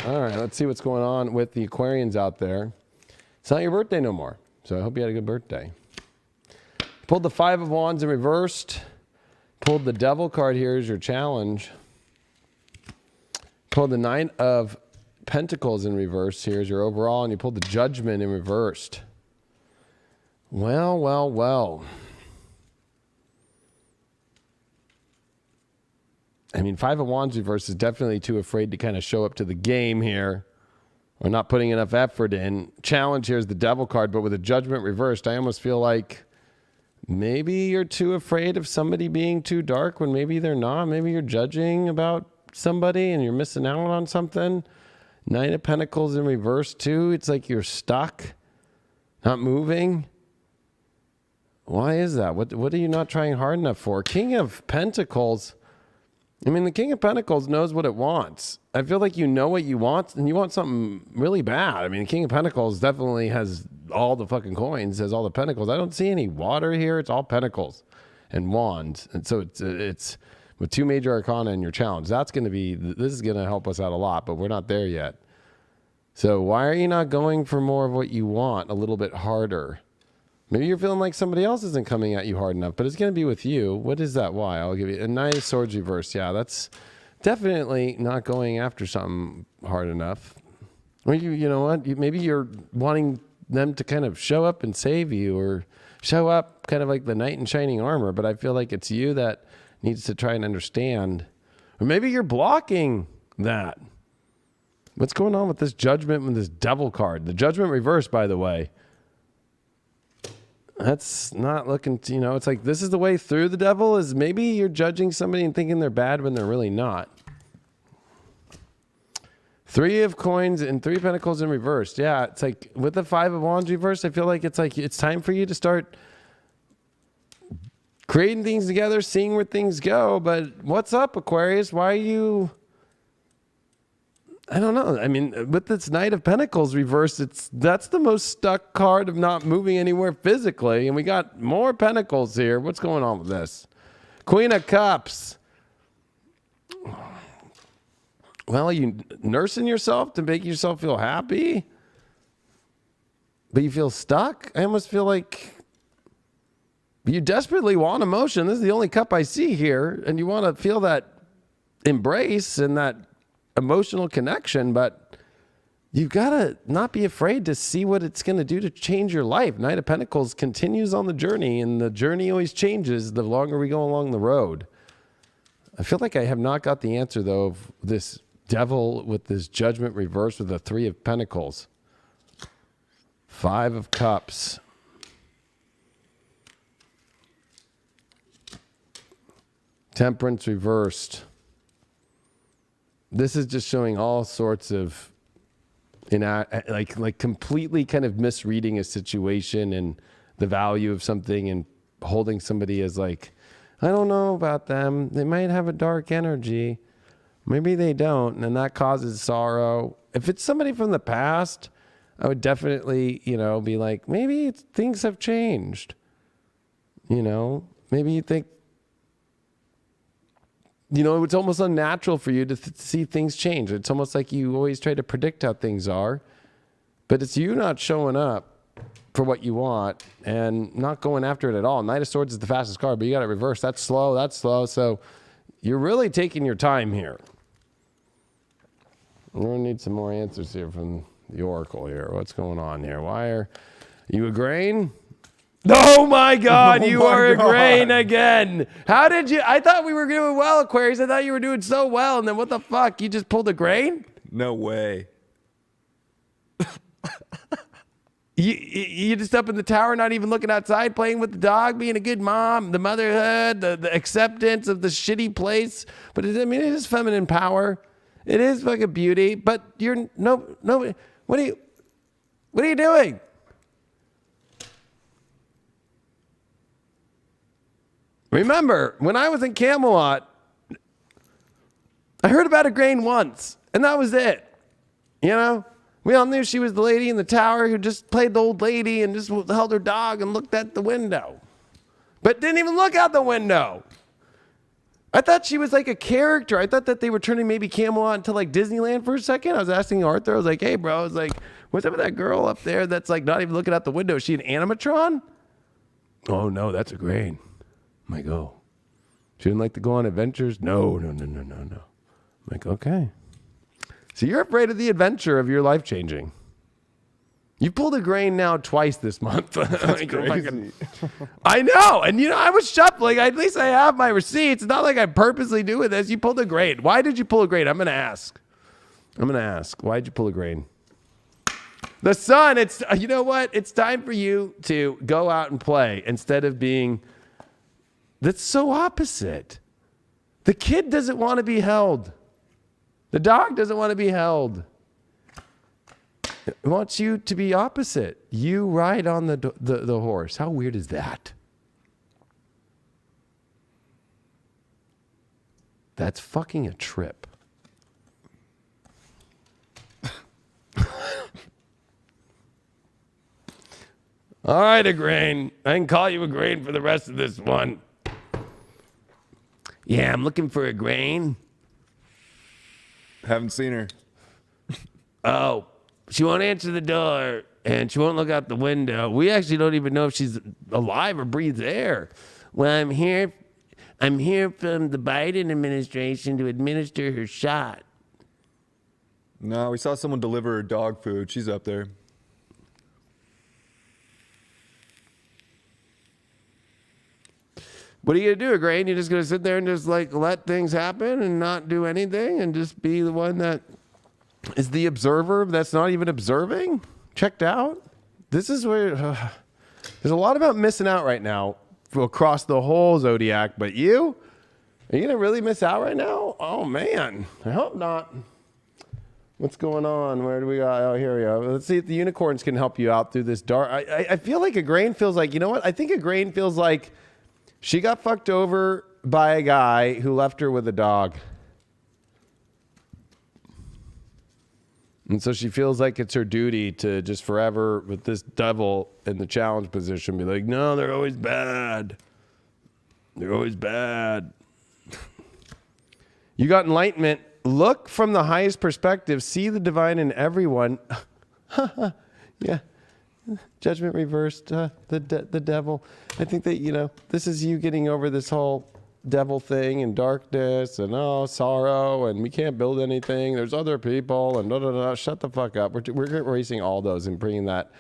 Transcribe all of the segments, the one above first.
All right, let's see what's going on with the Aquarians out there. It's not your birthday no more, so I hope you had a good birthday. Pulled the Five of Wands in reversed. Pulled the Devil card here as your challenge. Pulled the Nine of Pentacles in reverse here as your overall, and you pulled the Judgment in reversed. Well, well, well. I mean, Five of Wands reverse is definitely too afraid to kind of show up to the game here, or not putting enough effort in. Challenge here is the Devil card, but with the Judgment reversed, I almost feel like maybe you're too afraid of somebody being too dark when maybe they're not. Maybe you're judging about somebody and you're missing out on something. Nine of Pentacles in reverse too. It's like you're stuck, not moving. Why is that? What are you not trying hard enough for? King of Pentacles. I mean, the King of Pentacles knows what it wants. I feel like you know what you want, and you want something really bad. I mean, the King of Pentacles definitely has all the fucking coins, has all the pentacles. I don't see any water here. It's all pentacles and wands. And so it's with two major arcana in your challenge. This is going to help us out a lot, but we're not there yet. So why are you not going for more of what you want a little bit harder? Maybe you're feeling like somebody else isn't coming at you hard enough, but it's going to be with you. What is that? Why? I'll give you a Knight of Swords reverse. Yeah, that's definitely not going after something hard enough. Or you know what? Maybe you're wanting them to kind of show up and save you, or show up kind of like the knight in shining armor, but I feel like it's you that needs to try and understand. Or maybe you're blocking that. What's going on with this Judgment with this Devil card? The Judgment reverse, by the way. That's not looking, it's like this is the way through the Devil, is maybe you're judging somebody and thinking they're bad when they're really not. Three of Coins and Three of Pentacles in reverse. Yeah, it's like with the Five of Wands reverse, I feel like it's time for you to start creating things together, seeing where things go. But what's up, Aquarius? Why are you... I don't know. I mean, with this Knight of Pentacles reversed, that's the most stuck card of not moving anywhere physically. And we got more Pentacles here. What's going on with this? Queen of Cups. Well, are you nursing yourself to make yourself feel happy? But you feel stuck? I almost feel like you desperately want emotion. This is the only cup I see here. And you want to feel that embrace and that emotional connection, but you've got to not be afraid to see what it's going to do to change your life. Knight of Pentacles continues on the journey, and the journey always changes the longer we go along the road. I feel like I have not got the answer, though, of this Devil with this Judgment reverse with the Three of Pentacles. Five of Cups. Temperance reversed. This is just showing all sorts of, like completely kind of misreading a situation and the value of something, and holding somebody as like, I don't know about them. They might have a dark energy. Maybe they don't. And that causes sorrow. If it's somebody from the past, I would definitely, be like, maybe things have changed. Maybe you think, it's almost unnatural for you to see things change. It's almost like you always try to predict how things are, but it's you not showing up for what you want and not going after it at all. Knight of Swords is the fastest card, but you got it reversed. That's slow. So you're really taking your time here. We're going to need some more answers here from the Oracle here. What's going on here? Why are you agreeing? Oh my God, you are agreeing again. How did you? I thought we were doing well, Aquarius. I thought you were doing so well. And then what the fuck? You just pulled a grain? No way. You just up in the tower, not even looking outside, playing with the dog, being a good mom, the motherhood, the acceptance of the shitty place. But it is feminine power. It is fucking beauty. But you're no. What are you doing? Remember, when I was in Camelot, I heard about a grain once, and that was it. We all knew she was the lady in the tower who just played the old lady and just held her dog and looked at the window. But didn't even look out the window. I thought she was like a character. I thought that they were turning maybe Camelot into like Disneyland for a second. I was asking Arthur, I was like, hey, bro, I was like, what's up with that girl up there that's like not even looking out the window? Is she an animatron? Oh, no, that's a grain. I'm like, oh, she didn't like to go on adventures? No. I'm like, okay. So you're afraid of the adventure of your life changing. You pulled a grain now twice this month. That's crazy. I know. And, you know, I was shuffling. At least I have my receipts. It's not like I'm purposely doing this. You pulled a grain. Why did you pull a grain? I'm going to ask. Why did you pull a grain? The sun, it's, you know what? It's time for you to go out and play instead of being, that's so opposite. The kid doesn't want to be held. The dog doesn't want to be held. It wants you to be opposite. You ride on the horse. How weird is that? That's fucking a trip. All right, a grain. I can call you a grain for the rest of this one. Yeah, I'm looking for a grain. Haven't seen her. Oh, she won't answer the door, and she won't look out the window. We actually don't even know if she's alive or breathes air. Well, I'm here from the Biden administration to administer her shot. No, we saw someone deliver her dog food. She's up there. What are you going to do, Grain? You're just going to sit there and just like let things happen and not do anything and just be the one that is the observer that's not even observing? Checked out? This is where there's a lot about missing out right now across the whole zodiac, but you? Are you going to really miss out right now? Oh, man. I hope not. What's going on? Where do we go? Oh, here we go. Let's see if the unicorns can help you out through this dark. I feel like a grain feels like, you know what? I think a grain feels like she got fucked over by a guy who left her with a dog. And so she feels like it's her duty to just forever, with this devil in the challenge position, be like, no, they're always bad. They're always bad. You got enlightenment. Look from the highest perspective. See the divine in everyone. Yeah. Judgment reversed. The devil. I think that, you know, this is you getting over this whole devil thing and darkness and sorrow and we can't build anything. There's other people and shut the fuck up. We're erasing all those and bringing that.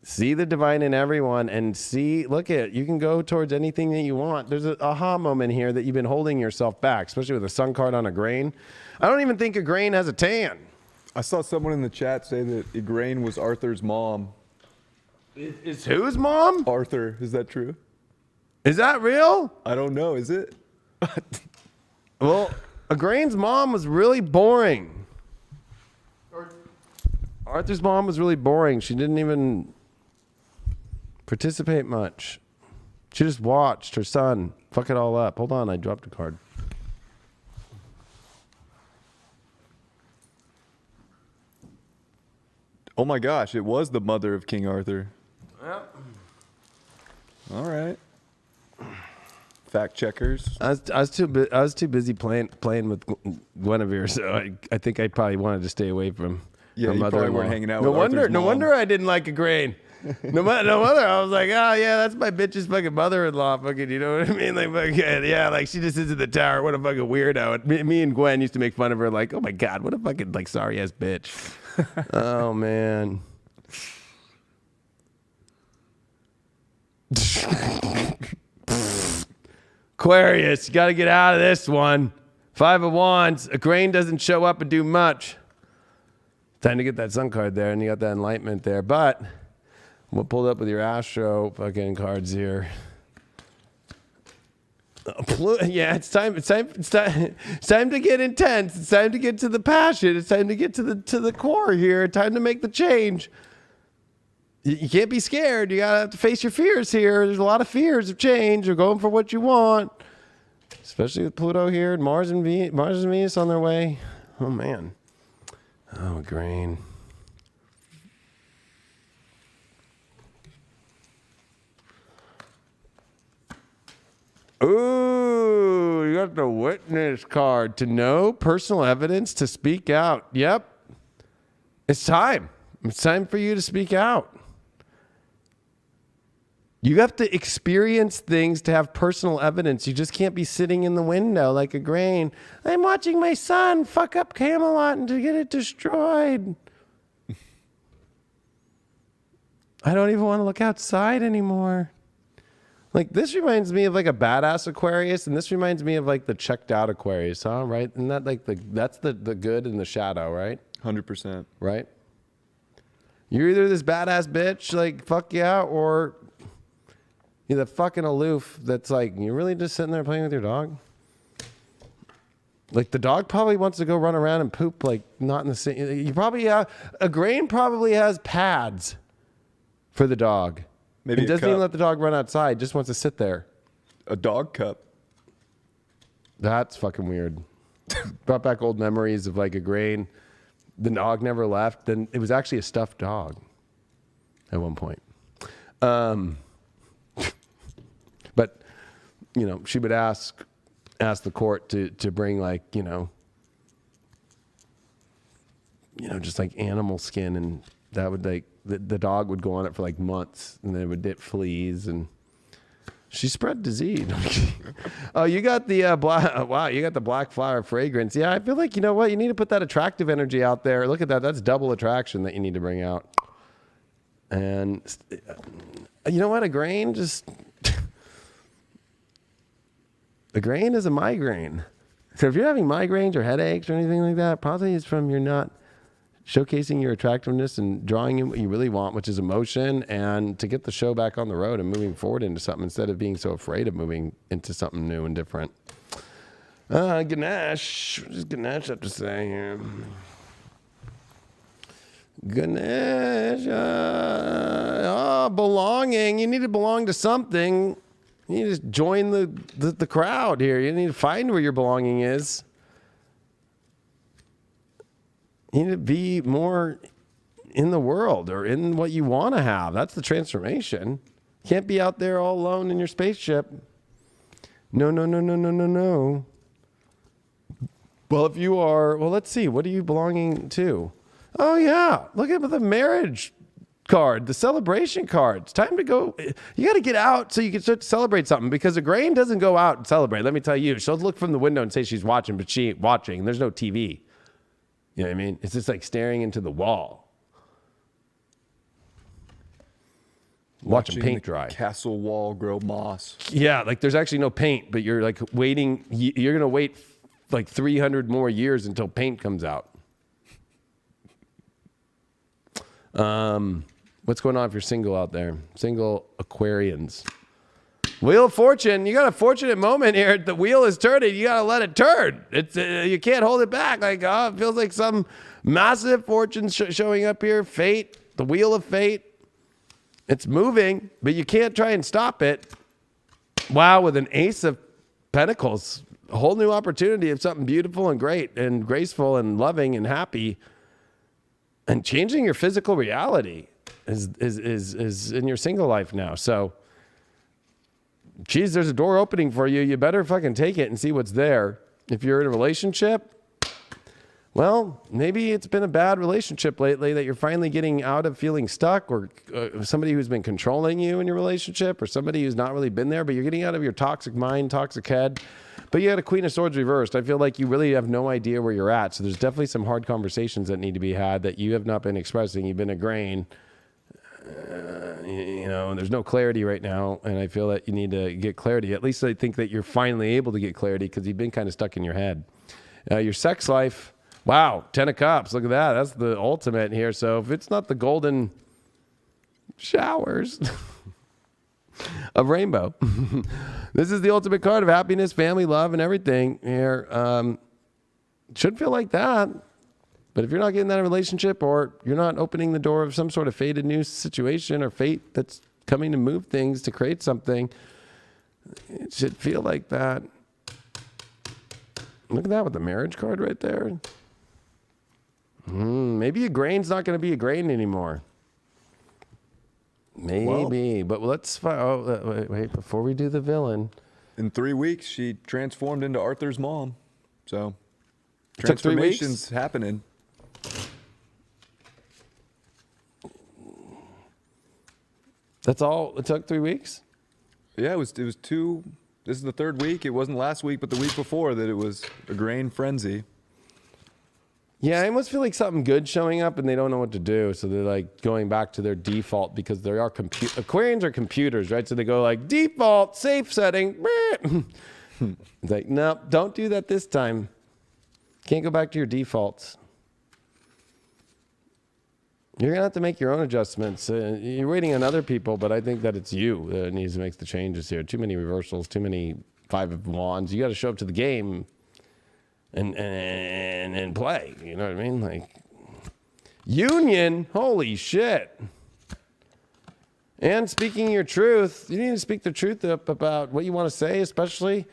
See the divine in everyone and see, look at, you can go towards anything that you want. There's an aha moment here that you've been holding yourself back, especially with a sun card on a grain. I don't even think a grain has a tan. I saw someone in the chat say that Igraine was Arthur's mom. Is whose mom? Arthur. Is that true? Is that real? I don't know. Is it? Well, Igraine's mom was really boring. Arthur's mom was really boring. She didn't even participate much. She just watched her son fuck it all up. Hold on, I dropped a card. Oh my gosh, it was the mother of King Arthur. Yep. All right. Fact checkers. I was too busy playing with Guinevere, so I think I probably wanted to stay away from Yeah, her you mother-in-law. probably weren't hanging out No with wonder, Arthur's no mom. wonder I didn't like Igraine. No wonder I was like, oh yeah, that's my bitch's fucking mother-in-law. Fucking, you know what I mean? Like, fucking, yeah, like she just sits in the tower. What a fucking weirdo. And me and Gwen used to make fun of her, like, oh my god, what a fucking like sorry ass bitch. Oh man. Aquarius, you got to get out of this one. 5 of Wands. Igraine doesn't show up and do much. Time to get that sun card there, and you got that enlightenment there. But we'll pull up with your Astro fucking cards here. Yeah, it's time to get intense. It's time to get to the passion. It's time to get to the core here. Time to make the change. You can't be scared. You gotta have to face your fears here. There's a lot of fears of change. You're going for what you want, especially with Pluto here and Mars and Venus on their way. Oh man. Oh, Igraine. Ooh, you got the witness card. To know personal evidence to speak out. Yep. It's time. It's time for you to speak out. You have to experience things to have personal evidence. You just can't be sitting in the window like a grain. I'm watching my son fuck up Camelot and to get it destroyed. I don't even want to look outside anymore. Like, this reminds me of like a badass Aquarius, and this reminds me of like the checked out Aquarius, huh? Right? And that like that's the good and the shadow, right? 100%. Right? You're either this badass bitch, like fuck yeah, or you're the fucking aloof that's like, you're really just sitting there playing with your dog? Like, the dog probably wants to go run around and poop, like, not in the same... You probably have... A grain probably has pads for the dog. Maybe He doesn't even let the dog run outside, just wants to sit there. A dog cup. That's fucking weird. Brought back old memories of, like, a grain. The dog never left. Then it was actually a stuffed dog at one point. But, you know, she would ask the court to bring, like, you know, just like animal skin, and that would, like, the dog would go on it for like months, and then it would dip fleas, and she spread disease. Oh, you got the black, wow, you got the black flower fragrance. Yeah, I feel like, you know what, you need to put that attractive energy out there. Look at that. That's double attraction that you need to bring out. And you know what, a grain just... A grain is a migraine. So if you're having migraines or headaches or anything like that, probably it's from you're not showcasing your attractiveness and drawing in what you really want, which is emotion, and to get the show back on the road and moving forward into something instead of being so afraid of moving into something new and different. Ganesh. What does Ganesh have to say here? Ganesh. Belonging. You need to belong to something. You need to join the crowd here. You need to find where your belonging is. You need to be more in the world or in what you want to have. That's the transformation. You can't be out there all alone in your spaceship. No. Well, if you are, well, let's see. What are you belonging to? Oh, yeah. Look at the marriage card, the celebration card. It's time to go. You got to get out so you can start to celebrate something, because a grain doesn't go out and celebrate. Let me tell you, she'll look from the window and say she's watching, but she ain't watching. There's no TV. You know what I mean? It's just like staring into the wall, watching paint dry. Castle wall grow moss. Yeah, like there's actually no paint, but you're like waiting. You're gonna wait like 300 more years until paint comes out. What's going on if you're single out there? Single Aquarians. Wheel of Fortune. You got a fortunate moment here. The wheel is turning. You got to let it turn. It's you can't hold it back. Like, oh, it feels like some massive fortune showing up here. Fate. The wheel of fate. It's moving, but you can't try and stop it. Wow, with an ace of pentacles. A whole new opportunity of something beautiful and great and graceful and loving and happy. And changing your physical reality is in your single life now. So, geez, there's a door opening for you. You better fucking take it and see what's there. If you're in a relationship, well, maybe it's been a bad relationship lately that you're finally getting out of feeling stuck, or somebody who's been controlling you in your relationship, or somebody who's not really been there, but you're getting out of your toxic mind, toxic head. But you had a Queen of Swords reversed. I feel like you really have no idea where you're at. So there's definitely some hard conversations that need to be had that you have not been expressing. You've been a grain. You know, there's no clarity right now. And I feel that you need to get clarity. At least I think that you're finally able to get clarity, because you've been kind of stuck in your head. Your sex life. Wow. 10 of Cups. Look at that. That's the ultimate here. So if it's not the golden showers of rainbow, this is the ultimate card of happiness, family, love, and everything here. Should feel like that. But if you're not getting that in a relationship, or you're not opening the door of some sort of fated new situation or fate that's coming to move things to create something, it should feel like that. Look at that with the marriage card right there. Maybe a grain's not going to be a grain anymore. Maybe. Well, but let's... wait, before we do the villain, In 3 weeks, she transformed into Arthur's mom. So It took 3 weeks? transformation's happening. That's all? It took 3 weeks? Yeah, it was 2. This is the 3rd week. It wasn't last week, but the week before that it was a grain frenzy. Yeah, I almost feel like something good showing up and they don't know what to do. So they're like going back to their default because they are Aquarians are computers, right? So they go like default, safe setting. It's like, no, don't do that this time. Can't go back to your defaults. You're going to have to make your own adjustments. You're waiting on other people, but I think that it's you that needs to make the changes here. Too many reversals, too many 5 of wands. You got to show up to the game and play. You know what I mean? Like, union, holy shit. And speaking your truth, you need to speak the truth up about what you want to say, especially.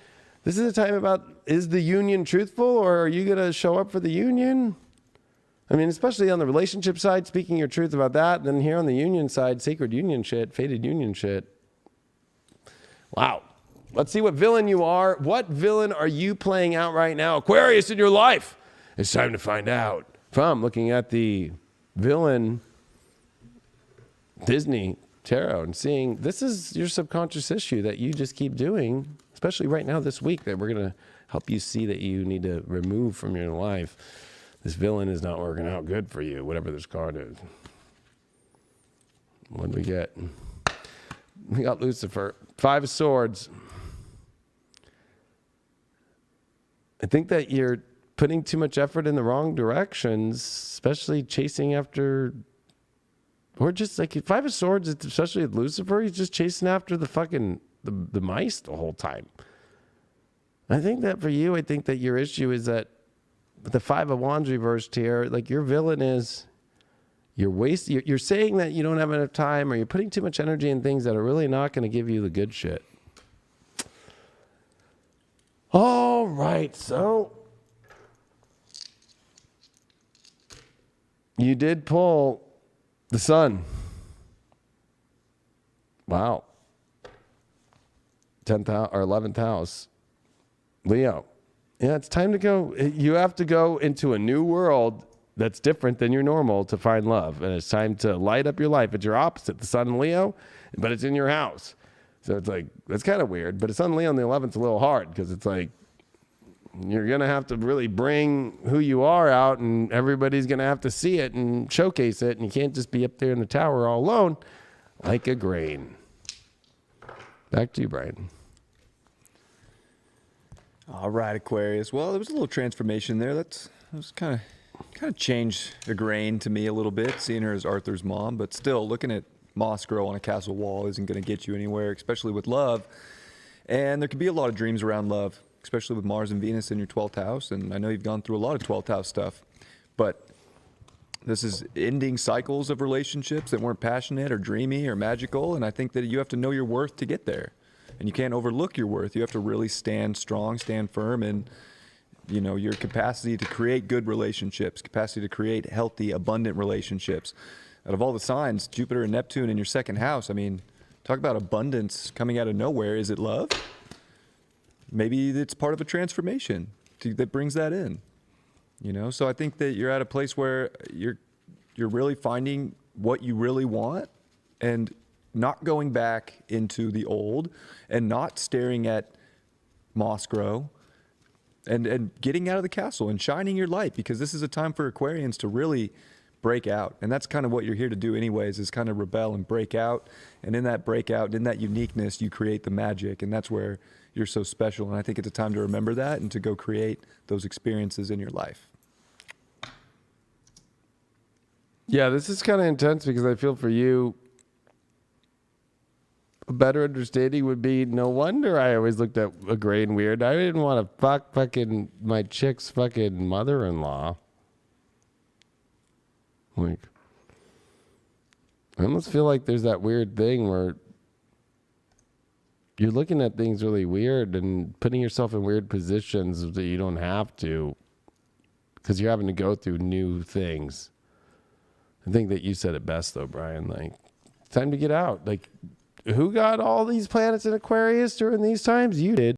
This is a time about, is the union truthful or are you going to show up for the union? I mean, especially on the relationship side, speaking your truth about that. And then here on the union side, sacred union shit, fated union shit. Wow. Let's see what villain you are. What villain are you playing out right now? Aquarius in your life. It's time to find out. From looking at the villain Disney tarot and seeing this is your subconscious issue that you just keep doing, especially right now this week, that we're going to help you see that you need to remove from your life. This villain is not working out good for you, whatever this card is. What do we get? We got Lucifer. 5 of Swords. I think that you're putting too much effort in the wrong directions, especially chasing after, or just like 5 of Swords, especially with Lucifer, he's just chasing after the fucking, the mice the whole time. I think that for you, I think that your issue is that with the 5 of Wands reversed here, like your villain is, you're saying that you don't have enough time or you're putting too much energy in things that are really not going to give you the good shit. All right, so you did pull the Sun. Wow. 10th house or 11th house. Leo. Yeah, it's time to go. You have to go into a new world that's different than your normal to find love. And it's time to light up your life. It's your opposite, the Sun in Leo, but it's in your house. So it's like, that's kind of weird. But a Sun in Leo on the 11th is a little hard because it's like, you're going to have to really bring who you are out and everybody's going to have to see it and showcase it. And you can't just be up there in the tower all alone like a grain. Back to you, Brian. All right, Aquarius. Well, there was a little transformation there. That was kind of changed the grain to me a little bit, seeing her as Arthur's mom. But still, looking at Moss Girl on a castle wall isn't going to get you anywhere, especially with love. And there could be a lot of dreams around love, especially with Mars and Venus in your 12th house. And I know you've gone through a lot of 12th house stuff, but this is ending cycles of relationships that weren't passionate or dreamy or magical. And I think that you have to know your worth to get there. And you can't overlook your worth. You have to really stand strong, stand firm, and you know your capacity to create good relationships, capacity to create healthy, abundant relationships. Out of all the signs, Jupiter and Neptune in your 2nd house, I mean, talk about abundance coming out of nowhere. Is it love? Maybe it's part of a transformation that brings that in. You know, so I think that you're at a place where you're really finding what you really want and not going back into the old and not staring at moss grow and getting out of the castle and shining your light, because this is a time for Aquarians to really break out. And that's kind of what you're here to do anyways, is kind of rebel and break out. And in that breakout, in that uniqueness, you create the magic. And that's where you're so special. And I think it's a time to remember that and to go create those experiences in your life. Yeah, this is kind of intense because I feel for you, a better understanding would be, no wonder I always looked at a grain weird. I didn't want to fuck fucking my chick's fucking mother-in-law. Like, I almost feel like there's that weird thing where you're looking at things really weird and putting yourself in weird positions that you don't have to because you're having to go through new things. I think that you said it best though, Brian. Like, it's time to get out. Like, who got all these planets in Aquarius during these times? You did.